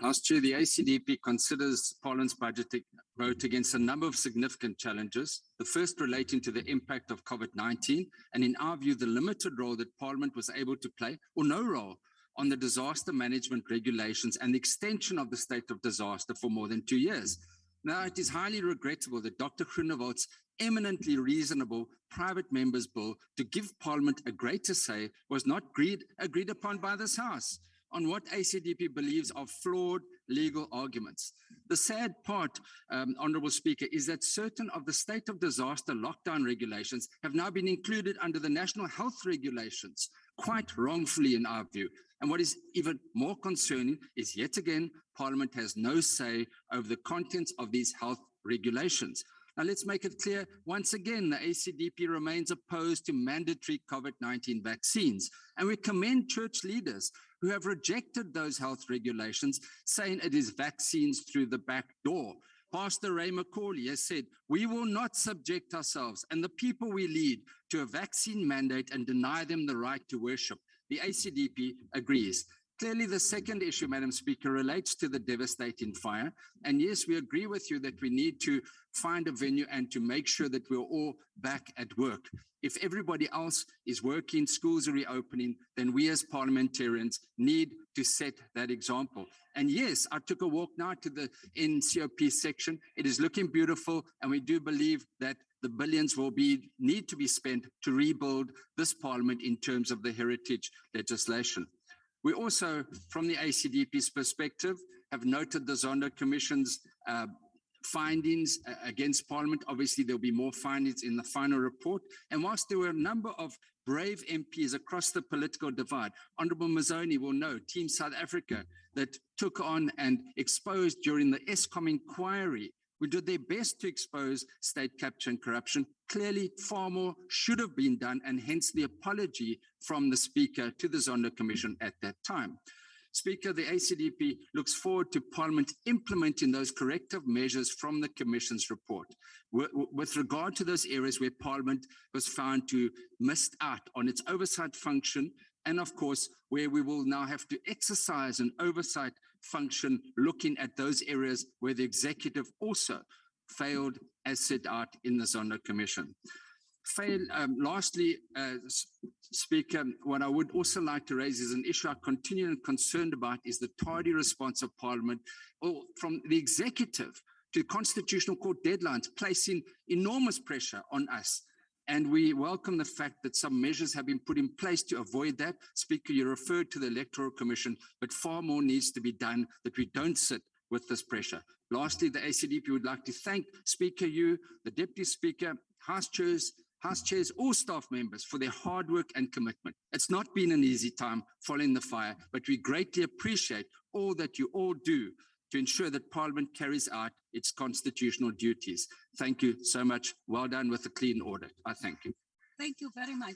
House Chair, the ACDP considers Parliament's budget vote against a number of significant challenges, the first relating to the impact of COVID-19, and in our view, the limited role that Parliament was able to play, or no role, on the disaster management regulations and the extension of the state of disaster for more than 2 years. Now, it is highly regrettable that Dr. Groenewold's eminently reasonable private member's bill to give Parliament a greater say was not agreed upon by this House on what ACDP believes are flawed legal arguments. The sad part, Honourable Speaker, is that certain of the state of disaster lockdown regulations have now been included under the national health regulations, quite wrongfully in our view. And what is even more concerning is, yet again, Parliament has no say over the contents of these health regulations. Now, let's make it clear, once again, the ACDP remains opposed to mandatory COVID-19 vaccines. And we commend church leaders who have rejected those health regulations, saying it is vaccines through the back door. Pastor Ray McCauley has said, we will not subject ourselves and the people we lead to a vaccine mandate and deny them the right to worship. The ACDP agrees. Clearly, the second issue, Madam Speaker, relates to the devastating fire. And yes, we agree with you that we need to find a venue and to make sure that we're all back at work. If everybody else is working, schools are reopening, then we as parliamentarians need to set that example. And yes, I took a walk now to the NCOP section. It is looking beautiful, and we do believe that the billions will need to be spent to rebuild this parliament in terms of the heritage legislation. We also, from the ACDP's perspective, have noted the Zondo Commission's findings against Parliament. Obviously, there'll be more findings in the final report. And whilst there were a number of brave MPs across the political divide, Honourable Mazzoni will know, Team South Africa, that took on and exposed during the Eskom inquiry, who did their best to expose state capture and corruption. Clearly, far more should have been done, and hence the apology from the Speaker to the Zondo Commission at that time. Speaker, the ACDP looks forward to Parliament implementing those corrective measures from the Commission's report. With regard to those areas where Parliament was found to miss out on its oversight function, and of course, where we will now have to exercise an oversight function looking at those areas where the executive also failed as set out in the Zondo Commission. Lastly, Speaker, what I would also like to raise is an issue I continue and concerned about is the tardy response of Parliament, or from the executive to Constitutional Court deadlines, placing enormous pressure on us. And we welcome the fact that some measures have been put in place to avoid that. Speaker, you referred to the Electoral Commission, but far more needs to be done, that we don't sit with this pressure. Lastly, the ACDP would like to thank Speaker, you, the Deputy Speaker, House Chairs, all staff members for their hard work and commitment. It's not been an easy time following the fire, but we greatly appreciate all that you all do to ensure that Parliament carries out its constitutional duties. Thank you so much. Well done with the clean audit. I thank you. Thank you very much.